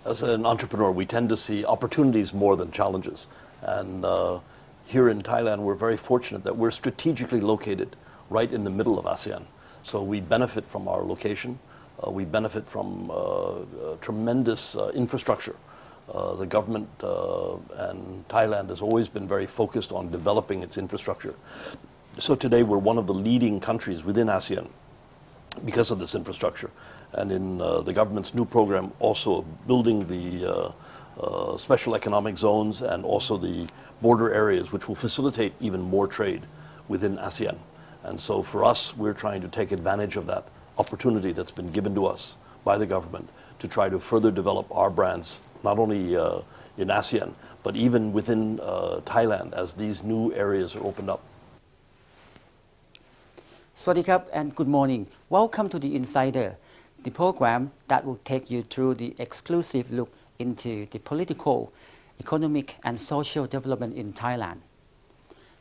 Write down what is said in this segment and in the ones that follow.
as an entrepreneur, we tend to see opportunities more than challenges. And here in Thailand, we're very fortunate that we're strategically located right in the middle of ASEAN. So we benefit from our location. We benefit from tremendous infrastructure. The government and Thailand has always been very focused on developing its infrastructure. So today we're one of the leading countries within ASEAN because of this infrastructure. And in the government's new program, also building the special economic zones and also the border areas, which will facilitate even more trade within ASEAN. And so for us, we're trying to take advantage of that opportunity that's been given to us by the government to try to further develop our brands, not only in ASEAN, but even within Thailand as these new areas are opened up. Swadikap and good morning. Welcome to the Insider, the program that will take you through the exclusive look into the political, economic and social development in Thailand.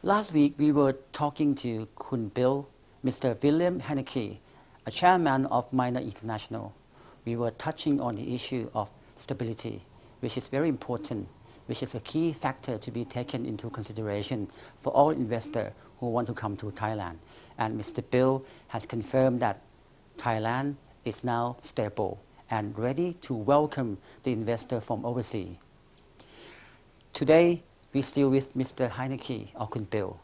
Last week we were talking to Kun Bill, Mr. William Heinecke, a chairman of Minor International. We were touching on the issue of stability, which is very important, which is a key factor to be taken into consideration for all investors who want to come to Thailand. And Mr. Bill has confirmed that Thailand is now stable and ready to welcome the investor from overseas. Today, we're still with Mr. Heinecke or Kun Bill.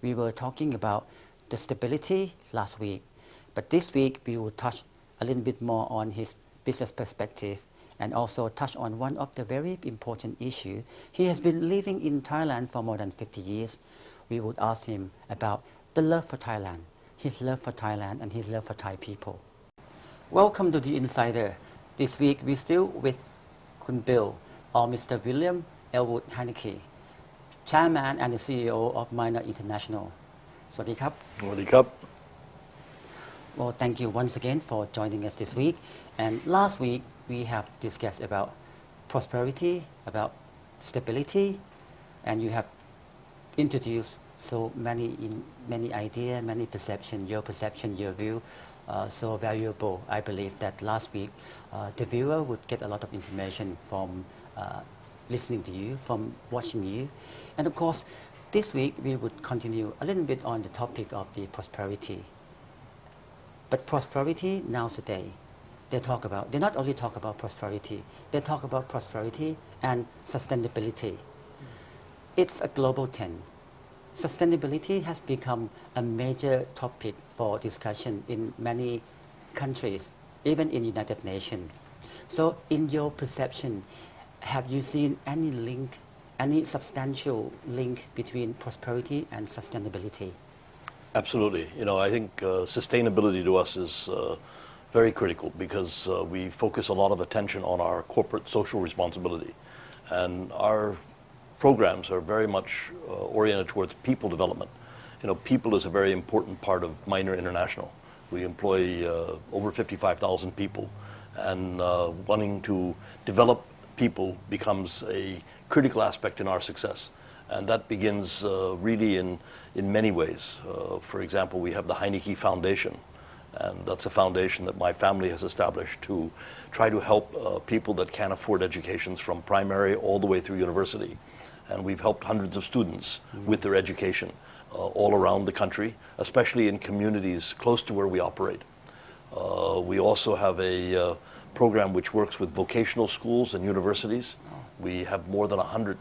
We were talking about the stability last week, but this week we will touch a little bit more on his business perspective and also touch on one of the very important issues. He has been living in Thailand for more than 50 years. We would ask him about the love for Thailand, his love for Thailand and his love for Thai people. Welcome to the Insider. This week we're still with Kun Bill or Mr. William Ellwood Heinecke, Chairman and the CEO of Minor International. Swadikap. Swadikap. Well, thank you once again for joining us this week. And last week we have discussed about prosperity, about stability, and you have introduced so many ideas, many perceptions, your view, so valuable. I believe that last week the viewer would get a lot of information from listening to you, from watching you. And of course, this week we would continue a little bit on the topic of the prosperity. But prosperity nowadays, they not only talk about prosperity, they talk about prosperity and sustainability. It's a global trend. Sustainability has become a major topic for discussion in many countries, even in the United Nations. So in your perception, have you seen any link, any substantial link between prosperity and sustainability? Absolutely. I think sustainability to us is very critical because we focus a lot of attention on our corporate social responsibility. And our programs are very much oriented towards people development. People is a very important part of Minor International. We employ over 55,000 people, and wanting to develop people becomes a critical aspect in our success. And that begins really in many ways. For example, we have the Heinecke Foundation, and that's a foundation that my family has established to try to help people that can't afford educations from primary all the way through university. And we've helped hundreds of students with their education all around the country, especially in communities close to where we operate. We also have a program which works with vocational schools and universities. We have more than 100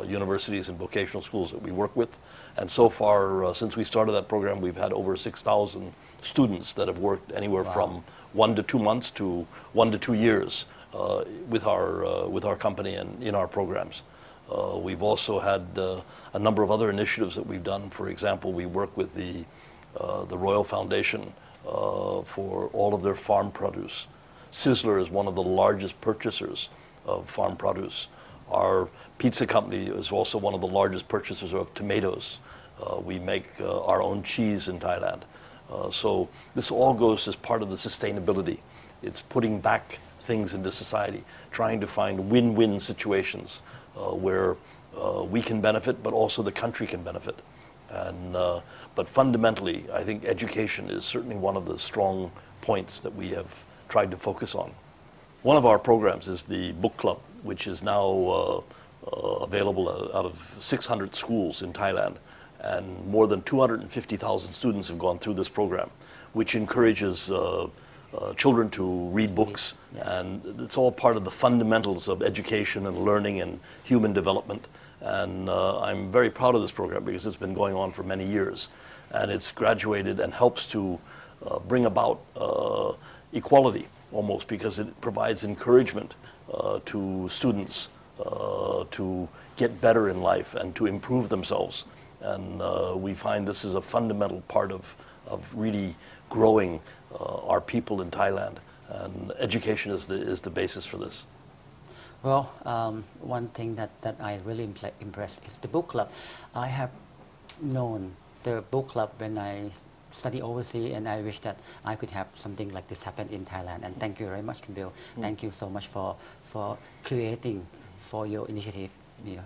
universities and vocational schools that we work with. And so far, since we started that program, we've had over 6,000 students that have worked anywhere from 1 to 2 months to 1 to 2 years with our company and in our programs. We've also had a number of other initiatives that we've done. For example, we work with the Royal Foundation for all of their farm produce. Sizzler is one of the largest purchasers of farm produce. Our pizza company is also one of the largest purchasers of tomatoes. We make our own cheese in Thailand. So this all goes as part of the sustainability. It's putting back things into society, trying to find win-win situations where we can benefit, but also the country can benefit. But fundamentally, I think education is certainly one of the strong points that we have tried to focus on. One of our programs is the book club, which is now available out of 600 schools in Thailand. And more than 250,000 students have gone through this program, which encourages children to read books. Yes. And it's all part of the fundamentals of education and learning and human development. And I'm very proud of this program because it's been going on for many years. And it's graduated and helps to bring about equality almost, because it provides encouragement to students to get better in life and to improve themselves. And we find this is a fundamental part of really growing our people in Thailand. And education is the basis for this. Well, one thing that I really impressed is the book club. I have known the book club when I study overseas, and I wish that I could have something like this happen in Thailand. And thank you very much, Bill. Thank you so much for creating, for your initiative,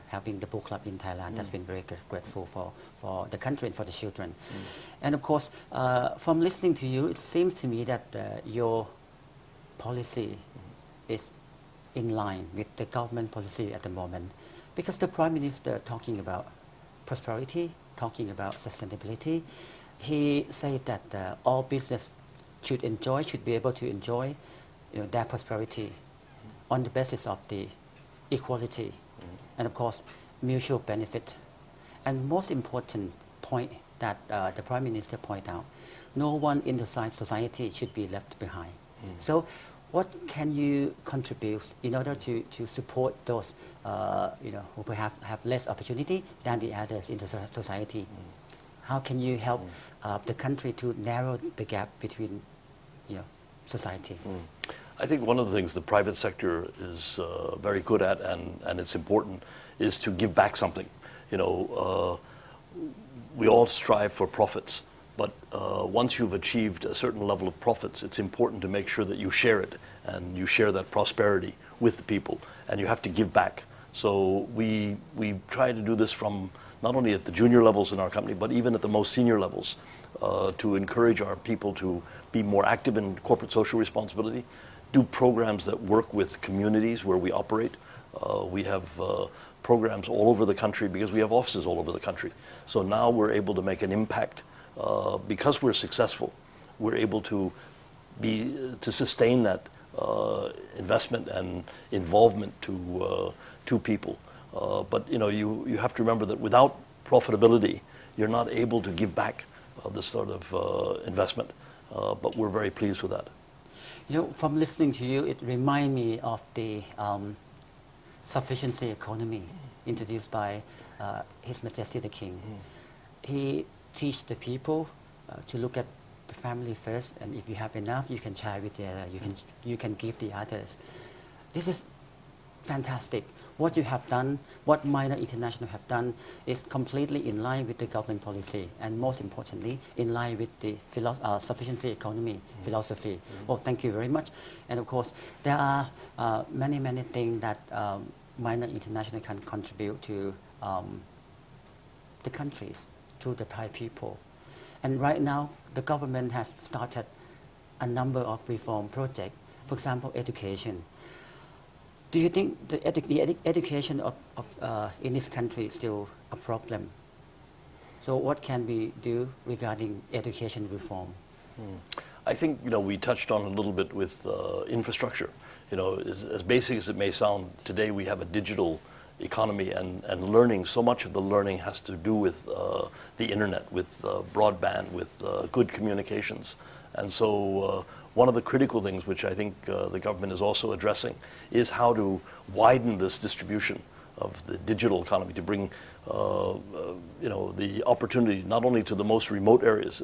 helping the book club in Thailand. That's been very grateful for the country and for the children. And of course, from listening to you, it seems to me that your policy is in line with the government policy at the moment, because the Prime Minister talking about prosperity, talking about sustainability. He said that all business should be able to enjoy their prosperity on the basis of the equality and of course mutual benefit. And most important point that the Prime Minister point out, no one in the society should be left behind. So what can you contribute in order to support those who perhaps have less opportunity than the others in the society? How can you help the country to narrow the gap between society? I think one of the things the private sector is very good at, and it's important, is to give back something. We all strive for profits, but once you've achieved a certain level of profits, it's important to make sure that you share it, and you share that prosperity with the people, and you have to give back. So we try to do this from not only at the junior levels in our company, but even at the most senior levels, to encourage our people to be more active in corporate social responsibility, do programs that work with communities where we operate. We have programs all over the country because we have offices all over the country. So now we're able to make an impact. Because we're successful, we're able to sustain that investment and involvement to people. But you have to remember that without profitability, you're not able to give back this sort of investment. But we're very pleased with that. From listening to you, it reminds me of the sufficiency economy introduced by His Majesty the King. He teach the people to look at the family first, and if you have enough, you can share with the other. You can give the others. This is fantastic. What you have done, what Minor International have done, is completely in line with the government policy, and most importantly, in line with the sufficiency economy philosophy. Well, thank you very much. And of course, there are many things that Minor International can contribute to the countries, to the Thai people. And right now, the government has started a number of reform projects. For example, education. Do you think the education in this country is still a problem? So what can we do regarding education reform? I think we touched on a little bit with infrastructure. As basic as it may sound, today we have a digital economy, and learning, so much of the learning has to do with the internet, with broadband, with good communications. And so one of the critical things which I think the government is also addressing is how to widen this distribution of the digital economy to bring the opportunity not only to the most remote areas,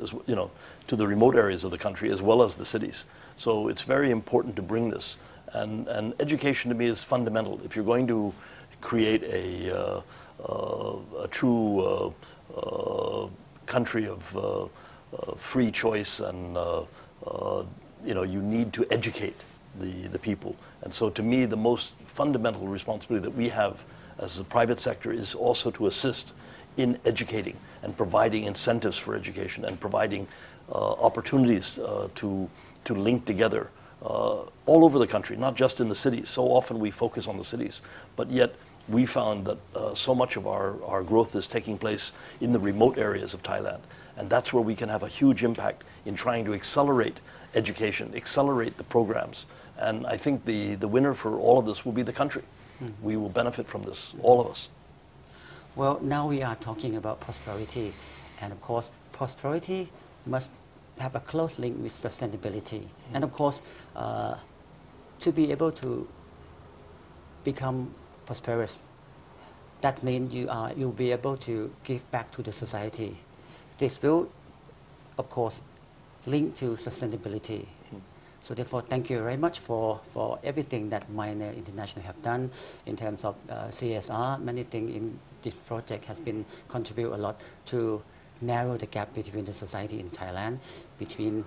to the remote areas of the country as well as the cities. So it's very important to bring this. And education to me is fundamental. If you're going to create a true country of free choice, and you need to educate the people. And so to me, the most fundamental responsibility that we have as a private sector is also to assist in educating and providing incentives for education and providing opportunities to link together all over the country, not just in the cities. So often we focus on the cities, but yet we found that so much of our growth is taking place in the remote areas of Thailand. And that's where we can have a huge impact in trying to accelerate education, accelerate the programs. And I think the winner for all of this will be the country. We will benefit from this, all of us. Well, now we are talking about prosperity. And of course, prosperity must have a close link with sustainability. And of course, to be able to become prosperous, that means you'll be able to give back to the society. This will, of course, link to sustainability. So therefore, thank you very much for everything that Minor International have done in terms of CSR. Many things in this project has been contribute a lot to narrow the gap between the society in Thailand, between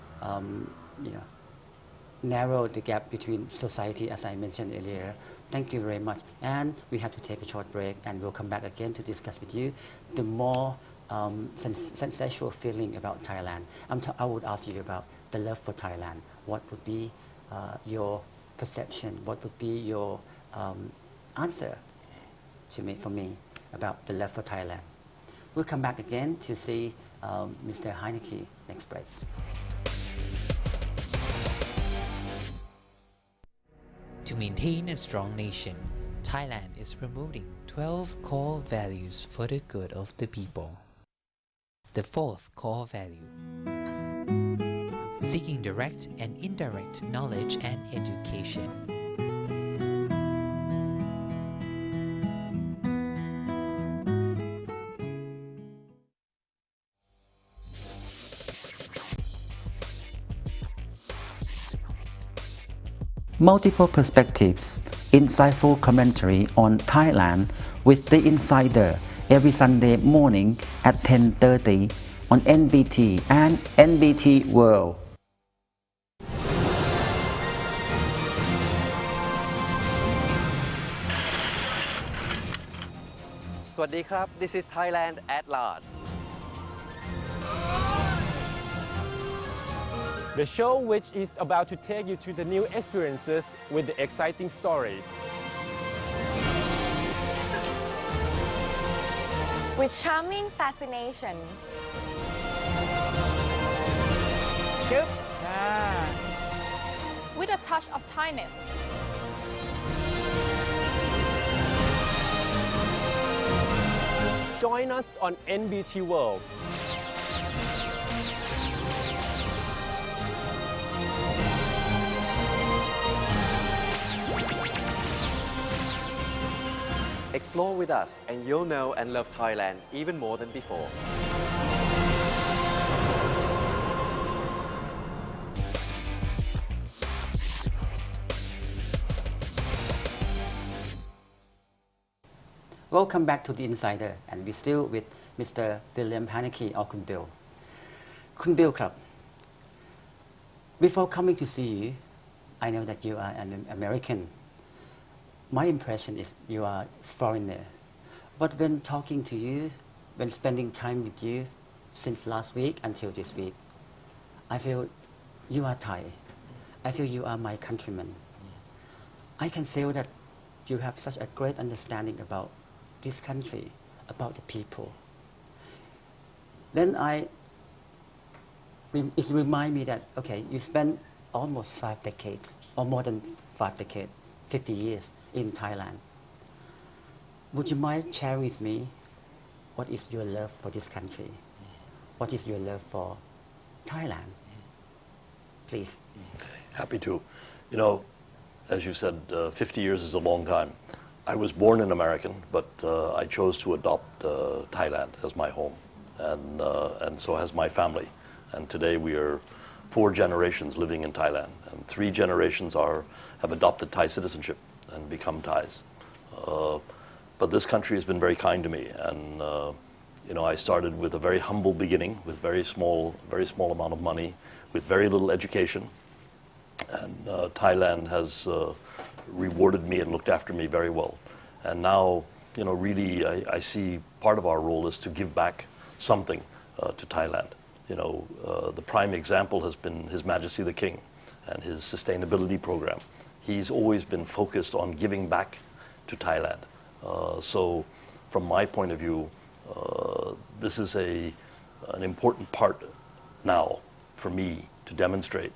narrow the gap between society, as I mentioned earlier. Thank you very much. And we have to take a short break, and we'll come back again to discuss with you the more sensational feeling about Thailand. I would ask you about the love for Thailand. What would be your perception? What would be your answer for me about the love for Thailand? We'll come back again to see Mr. Heinecke next break. To maintain a strong nation, Thailand is promoting 12 core values for the good of the people. The fourth core value: seeking direct and indirect knowledge and education. Multiple perspectives, insightful commentary on Thailand with the Insider every Sunday morning at 10:30 on NBT and NBT World. Swadee krab, this is Thailand at large. The show which is about to take you to the new experiences with the exciting stories. With charming fascination. With a touch of Thainess. Join us on NBT World. Explore with us and you'll know and love Thailand even more than before. Welcome back to the Insider, and we're still with Mr. William Heinecke or Kun Bill. Kun Bill Club. Before coming to see you, I know that you are an American. My impression is you are a foreigner. But when talking to you, when spending time with you since last week until this week, I feel you are Thai. I feel you are my countryman. I can feel that you have such a great understanding about this country, about the people. Then it reminds me that, okay, you spent almost 5 decades, or more than 5 decades, 50 years in Thailand. Would you mind sharing with me what is your love for this country? What is your love for Thailand? Please. Happy to. You know, as you said, 50 years is a long time. I was born an American, but I chose to adopt Thailand as my home, and so has my family. And today we are 4 generations living in Thailand, and 3 generations have adopted Thai citizenship and become Thais. But this country has been very kind to me, and you know, I started with a very humble beginning, with very small amount of money, with very little education, and Thailand has rewarded me and looked after me very well. And now, you know, really, I see part of our role is to give back something to Thailand. You know, the prime example has been His Majesty the King, and his sustainability program, he's always been focused on giving back to Thailand. So from my point of view, this is an important part now for me to demonstrate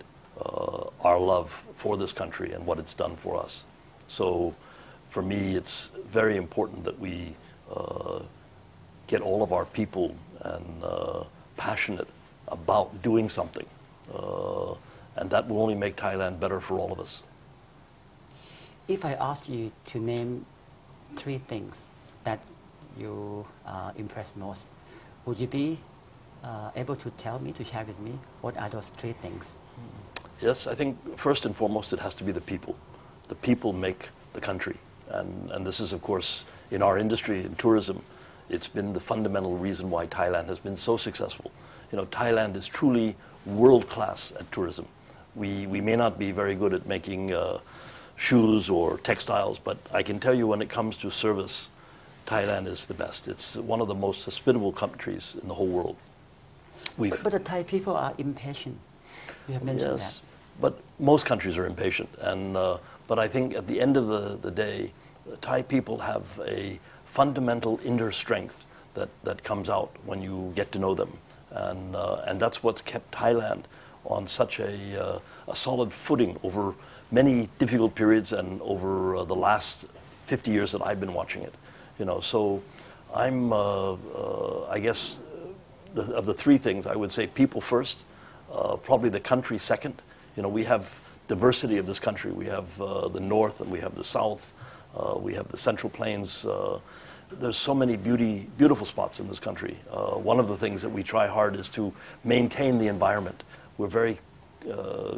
our love for this country and what it's done for us. So for me, it's very important that we get all of our people and passionate about doing something. And that will only make Thailand better for all of us. If I ask you to name 3 things that you impressed most, would you be able to tell me, to share with me, what are those 3 things? Yes, I think first and foremost it has to be the people. The people make the country. And this is, of course, in our industry, in tourism, it's been the fundamental reason why Thailand has been so successful. You know, Thailand is truly world-class at tourism. We may not be very good at making shoes or textiles, but I can tell you when it comes to service, Thailand is the best. It's one of the most hospitable countries in the whole world. But the Thai people are impatient. You have mentioned Yes, but most countries are impatient. But I think at the end of the day, Thai people have a fundamental inner strength that comes out when you get to know them. And that's what's kept Thailand on such a solid footing over many difficult periods and over the last 50 years that I've been watching it. You know, so I'm, I guess, of the 3 things, I would say people first, probably the country second. You know, we have diversity of this country. We have the north and we have the south. We have the central plains. There's so many beautiful spots in this country. One of the things that we try hard is to maintain the environment. We're very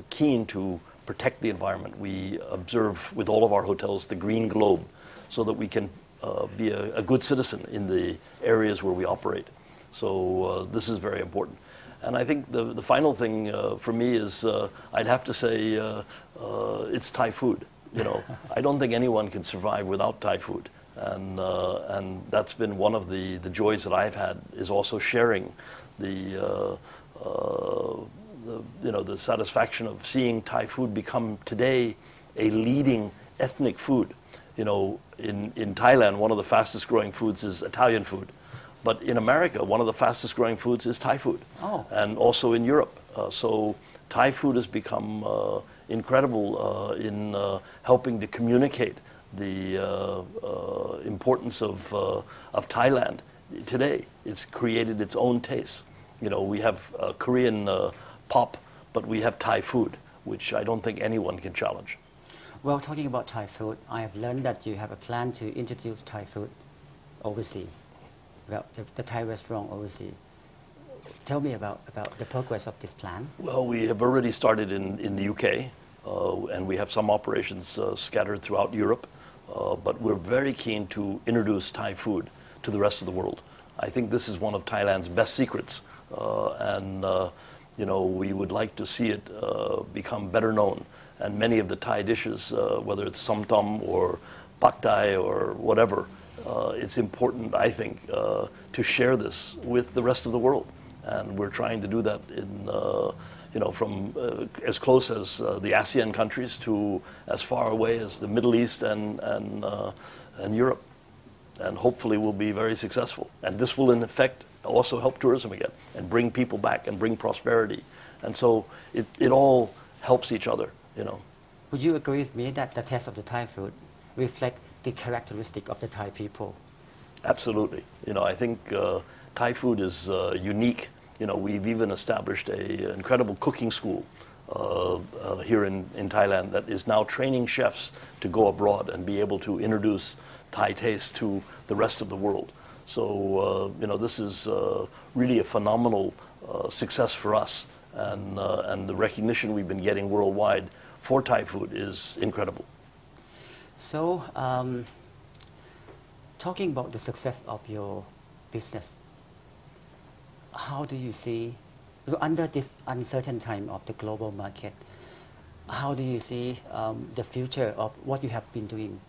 keen to protect the environment. We observe with all of our hotels the green globe so that we can be a good citizen in the areas where we operate. So this is very important. And I think the final thing for me is I'd have to say it's Thai food. You know, I don't think anyone can survive without Thai food. And that's been one of the joys that I've had, is also sharing the satisfaction of seeing Thai food become today a leading ethnic food. You know, in Thailand, one of the fastest growing foods is Italian food. But in America, one of the fastest growing foods is Thai food. Oh. And also in Europe. So Thai food has become incredible in helping to communicate the importance of Thailand today. It's created its own taste. You know, we have Korean pop, but we have Thai food, which I don't think anyone can challenge. Well, talking about Thai food, I have learned that you have a plan to introduce Thai food overseas. Well, the Thai restaurant overseas. Tell me about the progress of this plan. Well, we have already started in the UK, and we have some operations scattered throughout Europe. But we're very keen to introduce Thai food to the rest of the world. I think this is one of Thailand's best secrets. You know, we would like to see it become better known. And many of the Thai dishes, whether it's samtam or pak thai or whatever, it's important, I think, to share this with the rest of the world. And we're trying to do that in, you know, from as close as the ASEAN countries to as far away as the Middle East and Europe. And hopefully we'll be very successful. And this will, in effect, also help tourism again and bring people back and bring prosperity. And so it all helps each other, you know. Would you agree with me that the taste of the Thai food reflects the characteristic of the Thai people? Absolutely. You know, I think Thai food is unique. You know, we've even established an incredible cooking school here in Thailand that is now training chefs to go abroad and be able to introduce Thai taste to the rest of the world. So, you know, this is really a phenomenal success for us. And the recognition we've been getting worldwide for Thai food is incredible. So, talking about the success of your business, how do you see, under this uncertain time of the global market, how do you see the future of what you have been doing?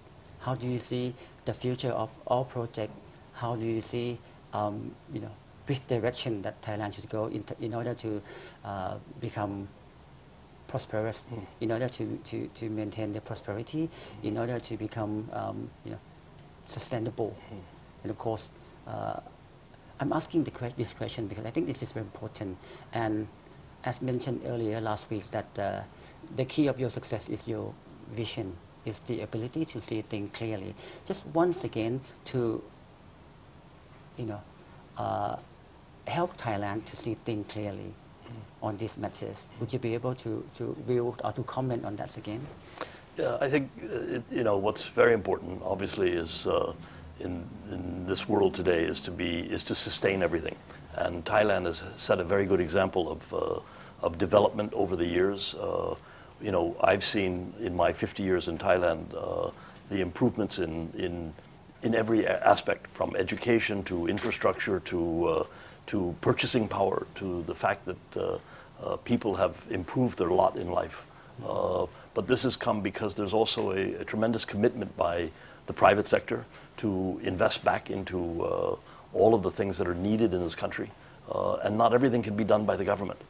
How do you see the future of all projects? How do you see, you know, which direction that Thailand should go in order to become prosperous, in order to maintain the prosperity, in order to become sustainable. And of course, I'm asking this question because I think this is very important. And as mentioned earlier last week, that the key of your success is your vision, is the ability to see things clearly. Just once again to help Thailand to see things clearly on these matters. Would you be able to view or to comment on that again? Yeah, I think what's very important, obviously, is in this world today is to sustain everything, and Thailand has set a very good example of development over the years. I've seen in my 50 years in Thailand the improvements in every aspect, from education to infrastructure to purchasing power, to the fact that people have improved their lot in life. But this has come because there's also a tremendous commitment by the private sector to invest back into all of the things that are needed in this country. And not everything can be done by the government.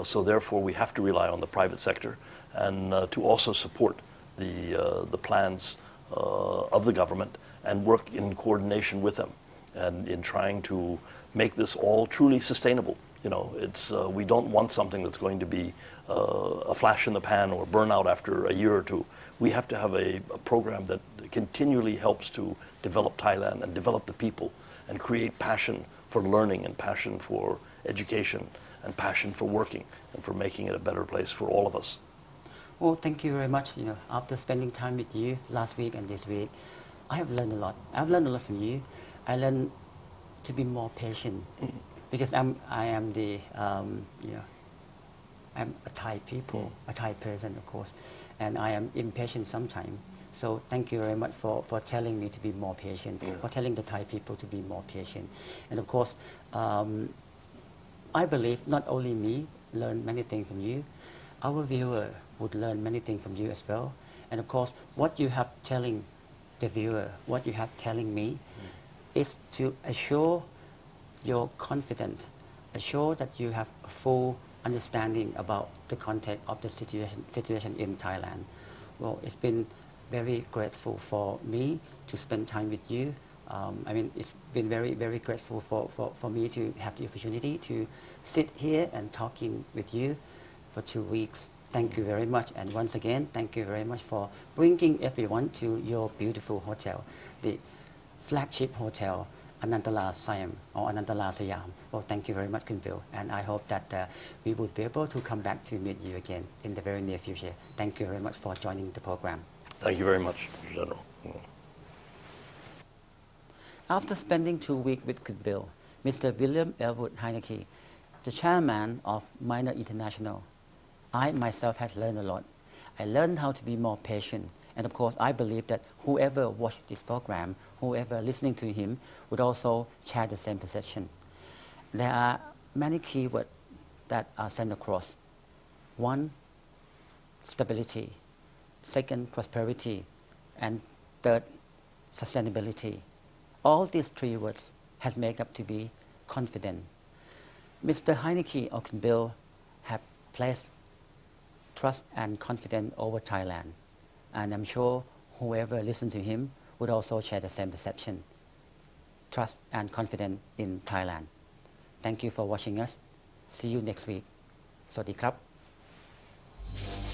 So therefore, we have to rely on the private sector and to also support the plans of the government and work in coordination with them and in trying to make this all truly sustainable. We don't want something that's going to be a flash in the pan or burn out after a year or two. We have to have a program that continually helps to develop Thailand and develop the people and create passion for learning and passion for education and passion for working and for making it a better place for all of us. Well, thank you very much. After spending time with you last week and this week, I have learned a lot. I've learned a lot from you. I learned to be more patient because I am I'm a Thai people, a Thai person, of course, and I am impatient sometimes. So thank you very much for telling me to be more patient, for telling the Thai people to be more patient. And of course, I believe not only me learn many things from you, our viewer would learn many things from you as well. And of course, what you have telling the viewer, what you have telling me, is to assure your confidence, assure that you have a full understanding about the context of the situation in Thailand. Well, it's been very grateful for me to spend time with you. It's been very, very grateful for me to have the opportunity to sit here and talking with you for 2 weeks. Thank you very much. And once again, thank you very much for bringing everyone to your beautiful hotel, the flagship hotel, Anantala Siam or Anantala Siam. Well, thank you very much, Kun Bill. And I hope that we would be able to come back to meet you again in the very near future. Thank you very much for joining the program. Thank you very much, General. After spending 2 weeks with Kun Bill, Mr. William Ellwood Heinecke, the chairman of Minor International, I myself have learned a lot. I learned how to be more patient. And of course, I believe that whoever watched this program, whoever listening to him, would also share the same perception. There are many keywords that are sent across. 1, stability. 2nd, prosperity. And 3rd, sustainability. All these 3 words have made up to be confident. Mr. Heinecke or Kun Bill have placed trust and confidence over Thailand. And I'm sure whoever listened to him would also share the same perception. Trust and confidence in Thailand. Thank you for watching us. See you next week. สวัสดีครับ